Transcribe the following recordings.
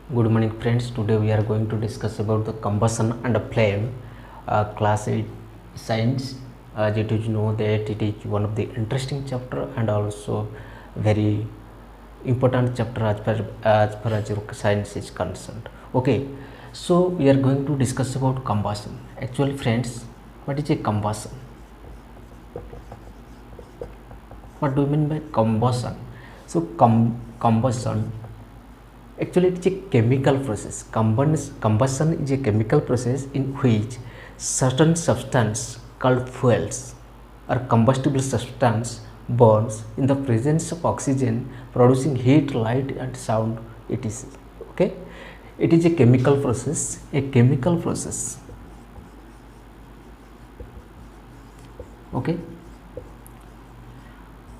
Good morning friends. Today we are going to discuss about the combustion and flame, class 8 science. As you know that it is one of the interesting chapter and also very important chapter as far as your science is concerned. Okay, so we are going to discuss about combustion. Actually friends, what is a combustion? What do you mean by combustion? So combustion, actually it's a chemical process. Combustion is a chemical process in which certain substance called fuels or combustible substance burns in the presence of oxygen, producing heat, light and sound, etc. Okay, it is a chemical process, okay,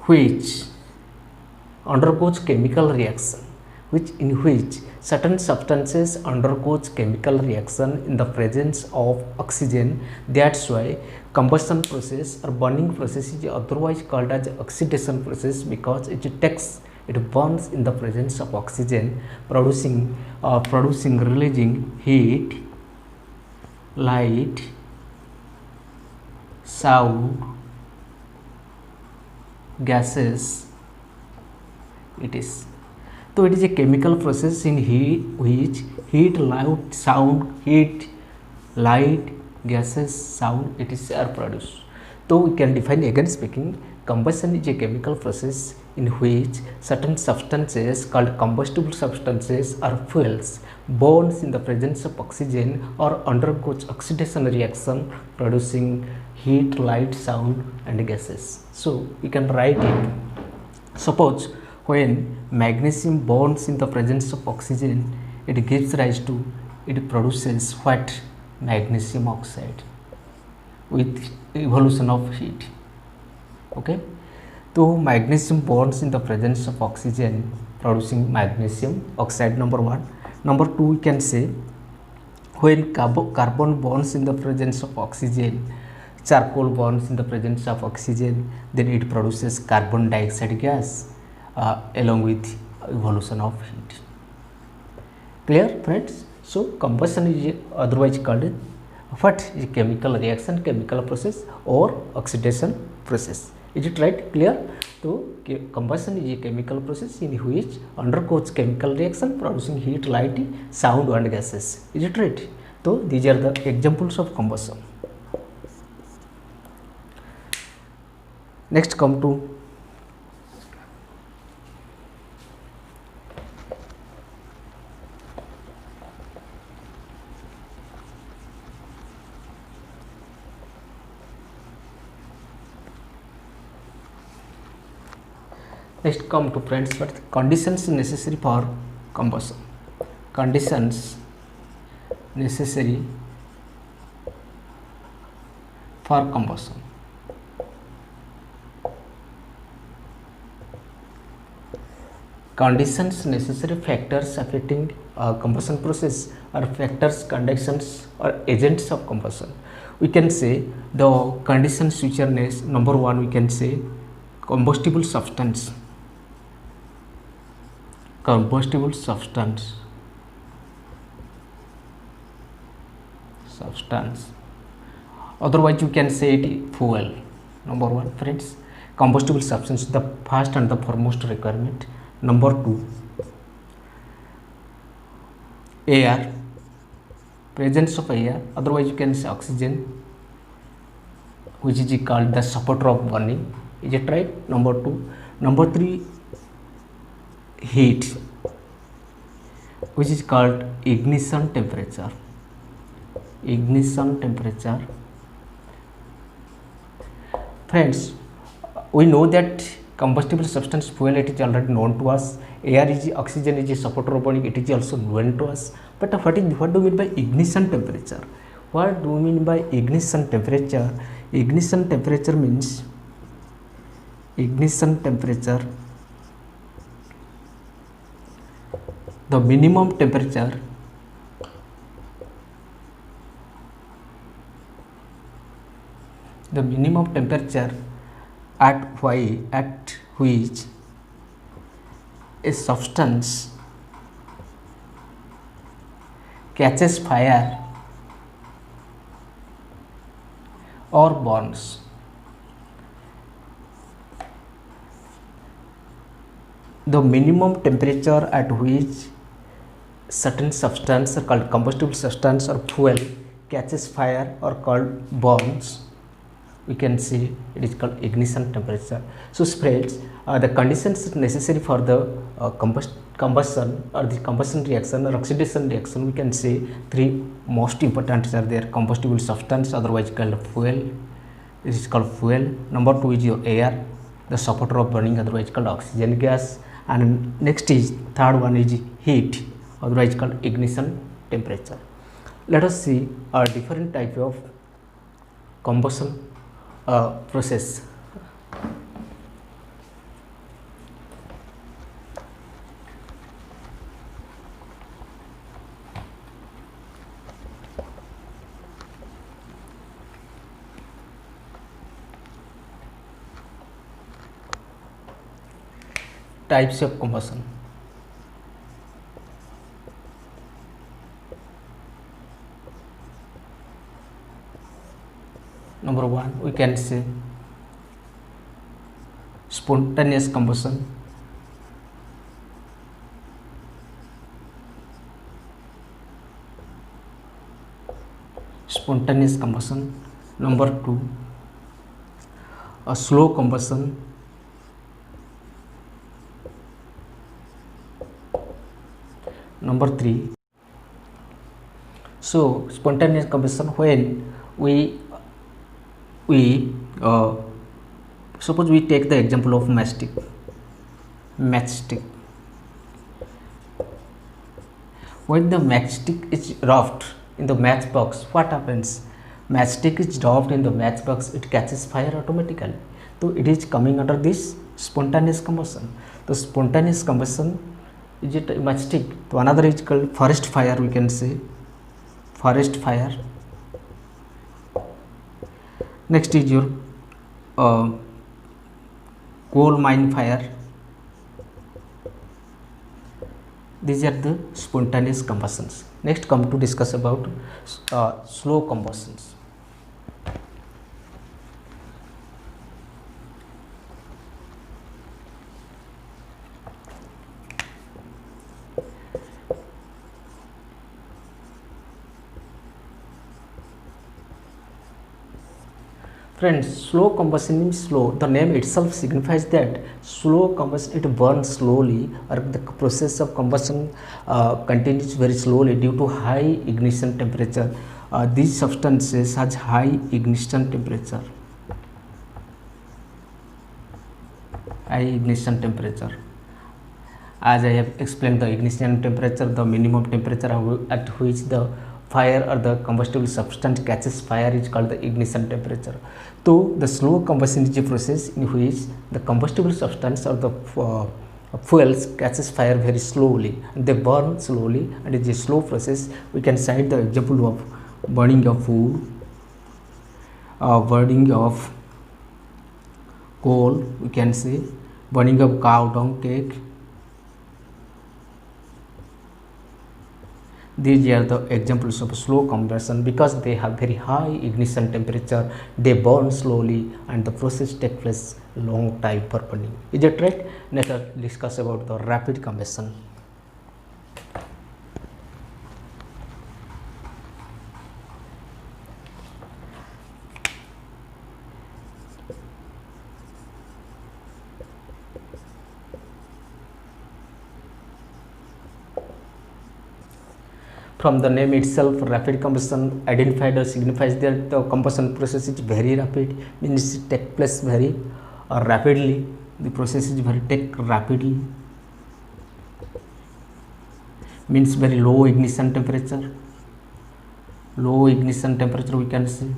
which undergoes chemical reaction, in which certain substances undergoes chemical reaction in the presence of oxygen. That's why combustion process or burning process is otherwise called as oxidation process, because it burns in the presence of oxygen, releasing heat, light, sound, gases, it is. So it is a chemical process in which heat, light, gases, sound, etc. are produced. So we can define again speaking, combustion is a chemical process in which certain substances called combustible substances or fuels burns in the presence of oxygen or undergoes oxidation reaction, producing heat, light, sound and gases. So we can write it. Suppose when magnesium burns in the presence of oxygen, it produces what? Magnesium oxide with evolution of heat. Okay, so magnesium burns in the presence of oxygen, producing magnesium oxide, number one. Number two, we can say when carbon burns in the presence of oxygen, charcoal burns in the presence of oxygen, then it produces carbon dioxide gas along with evolution of heat. Clear friends? So combustion is otherwise called what? Is chemical reaction, chemical process or oxidation process. Is it right? Clear? So combustion is a chemical process in which undergoes chemical reaction, producing heat, light, sound and gases. Is it right? So these are the examples of combustion. Next come to friends, what conditions necessary for combustion. Conditions necessary for combustion. Conditions necessary factors affecting combustion process or factors, conditions or agents of combustion. We can say the conditions which are number one, we can say combustible substance. Otherwise you can say it fuel. Number one friends, combustible substance, the first and the foremost requirement. Number two, air, presence of air, otherwise you can say oxygen, which is called the supporter of burning. Is it right? Number two. Number three, heat, which is called ignition temperature. Friends, we know that combustible substance fuel, it is already known to us. Air is oxygen is a supporter of burning, it is also known to us. But what do you mean by ignition temperature? What do you mean by ignition temperature? Ignition temperature means the minimum temperature at which a substance catches fire or burns. The minimum temperature at which certain substance called combustible substance or fuel catches fire or called burns, we can see it is called ignition temperature. So spreads the conditions necessary for the combustion or the combustion reaction or oxidation reaction. We can say three most important are there: combustible substance, otherwise called fuel. This is called fuel. Number two is your air, the supporter of burning, otherwise called oxygen gas. And next is third one is heat, otherwise called ignition temperature. Let us see a different type of combustion process. Types of combustion. Number one, we can say spontaneous combustion. Spontaneous combustion. Number two, a slow combustion. Number three, so spontaneous combustion, when we suppose we take the example of matchstick. When the matchstick is dropped in the matchbox, what happens? Matchstick is dropped in the matchbox, it catches fire automatically. So it is coming under this spontaneous combustion. The spontaneous combustion is it matchstick. So another is called forest fire. We can say forest fire. Next is your coal mine fire. These are the spontaneous combustions. Next, come to discuss about slow combustions. Friends, slow combustion means slow. The name itself signifies that slow combustion, it burns slowly, or the process of combustion continues very slowly due to high ignition temperature. These substances has high ignition temperature. High ignition temperature. As I have explained, the ignition temperature, the minimum temperature at which the fire or the combustible substance catches fire is called the ignition temperature. So the slow combustion is a process in which the combustible substance or the fuels catches fire very slowly and they burn slowly, and it is a slow process. We can cite the example of burning of food, burning of coal, we can say burning of cow dung cake. These are the examples of slow combustion because they have very high ignition temperature, they burn slowly, and the process takes place long time for burning. Is that right? Let us discuss about the rapid combustion. From the name itself, rapid combustion identified or signifies that the combustion process is very rapid, means it takes place very rapidly. The process is very rapidly, means very low ignition temperature. Low ignition temperature we can see.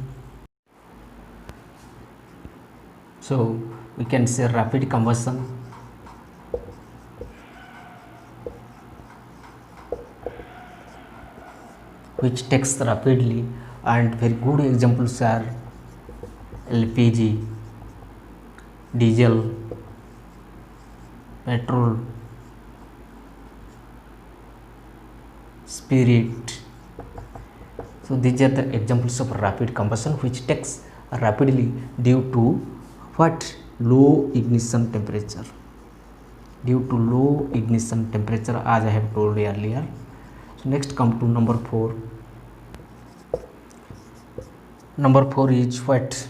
So we can say rapid combustion. Which takes rapidly, and very good examples are LPG, diesel, petrol, spirit, So these are the examples of rapid combustion which takes rapidly due to what? Low ignition temperature. Due to low ignition temperature, as I have told earlier. So next come to number 4. Number 4 is what?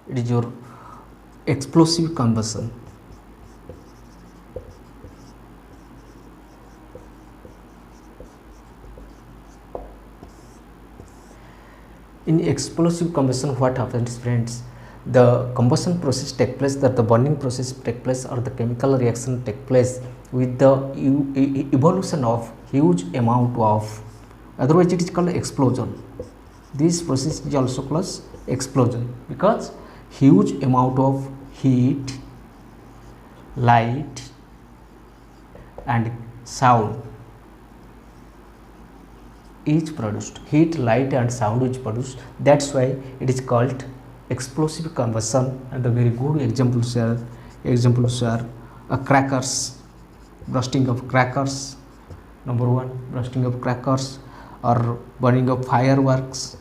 It is your explosive combustion. In explosive combustion, what happens, friends? The combustion process take place, that the burning process take place, or the chemical reaction take place with the evolution of huge amount of, otherwise it is called explosion. This process is also called explosion because huge amount of heat, light and sound is produced. Heat, light and sound is produced. That's why it is called explosive combustion. And the very good examples are crackers, bursting of crackers. Number 1, bursting of crackers, or burning of fireworks.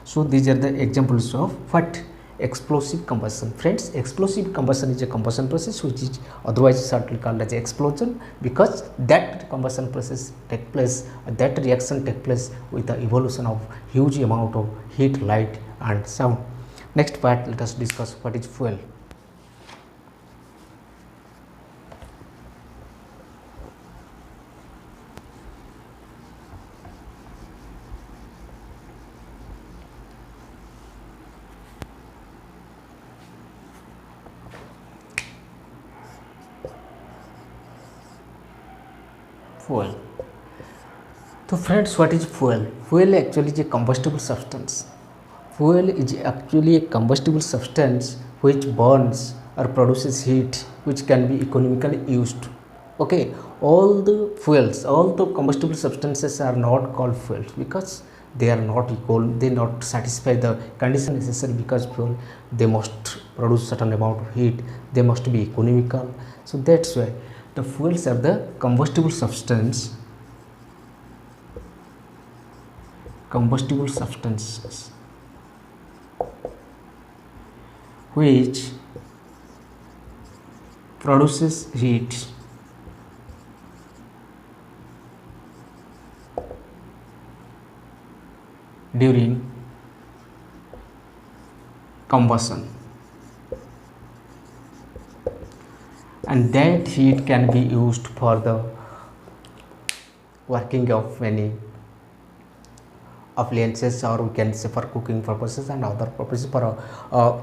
So these are the examples of what? Explosive combustion. Friends, explosive combustion is a combustion process which is otherwise shortly called as explosion, because that combustion process take place, that reaction take place with the evolution of huge amount of heat, light and sound. Next part, let us discuss what is fuel. Fuel. So friends, what is fuel? Fuel actually is a combustible substance. Fuel is actually a combustible substance which burns or produces heat which can be economically used. Okay, all the fuels, all the combustible substances are not called fuels because they are not equal, they not satisfy the condition necessary, because fuel, they must produce certain amount of heat, they must be economical. So that's why the fuels are the combustible substances which produces heat during combustion, and that heat can be used for the working of many appliances, or we can say for cooking purposes and other purposes. For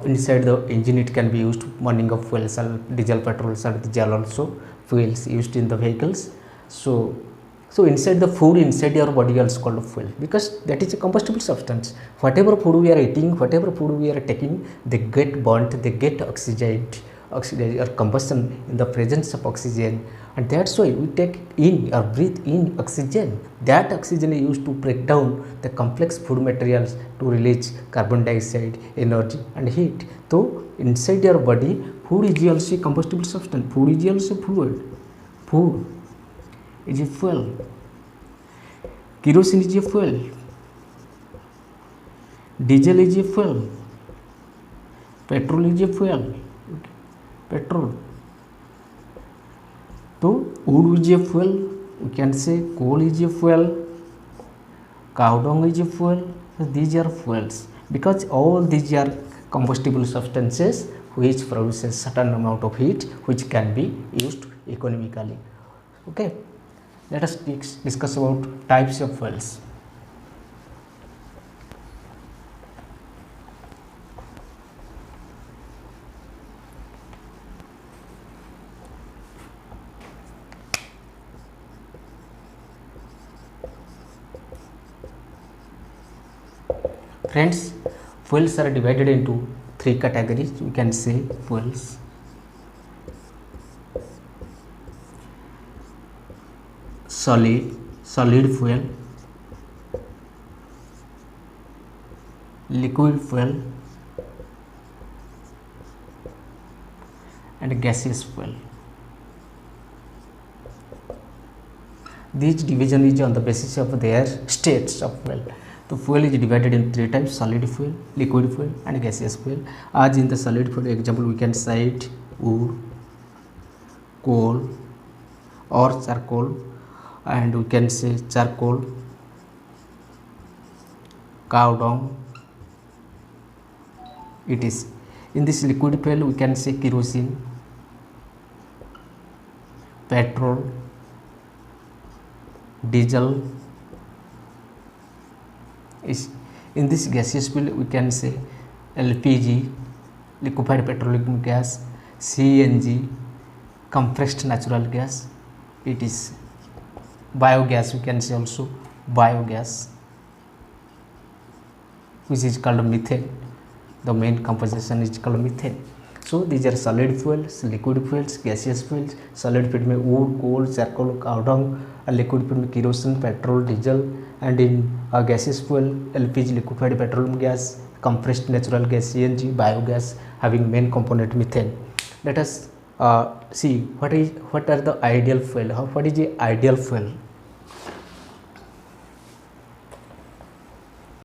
inside the engine it can be used burning of fuel cell, diesel, petrol cell, diesel also fuels used in the vehicles. So inside the food, inside your body also called fuel, because that is a combustible substance. Whatever food we are eating, whatever food we are taking, they get burnt, they get oxidized or combustion in the presence of oxygen, and that's why we take in or breathe in oxygen. That oxygen is used to break down the complex food materials to release carbon dioxide, energy and heat. So inside your body, food is also a combustible substance, food is also fluid, food is a fuel, kerosene is a fuel, diesel is a fuel, petrol is a fuel, petrol. So wood is a fuel, we can say coal is a fuel, cow dung is a fuel. So these are fuels because all these are combustible substances which produces certain amount of heat which can be used economically. Okay, let us discuss about types of fuels. Friends, fuels are divided into 3 categories. We can say fuels. Solid fuel, liquid fuel and gaseous fuel. This division is on the basis of their states of fuel. So fuel is divided in three types: solid fuel, liquid fuel, and gaseous fuel. As in the solid fuel example, we can cite wood, coal, or charcoal, and we can say charcoal, cow dung. It is in this liquid fuel we can say kerosene, petrol, diesel. Is in this gaseous fuel we can say LPG, liquefied petroleum gas, CNG, compressed natural gas. It is biogas, we can say also biogas, which is called methane. The main composition is called methane. So these are solid fuels, liquid fuels, gaseous fuels. Solid fuel में wood, coal, charcoal, cow dung. Liquid fuel में kerosene, petrol, diesel. And in gaseous fuel, LPG, liquefied petroleum gas, compressed natural gas, CNG, biogas, having main component methane. Let us see what are the ideal fuel. What is the ideal fuel?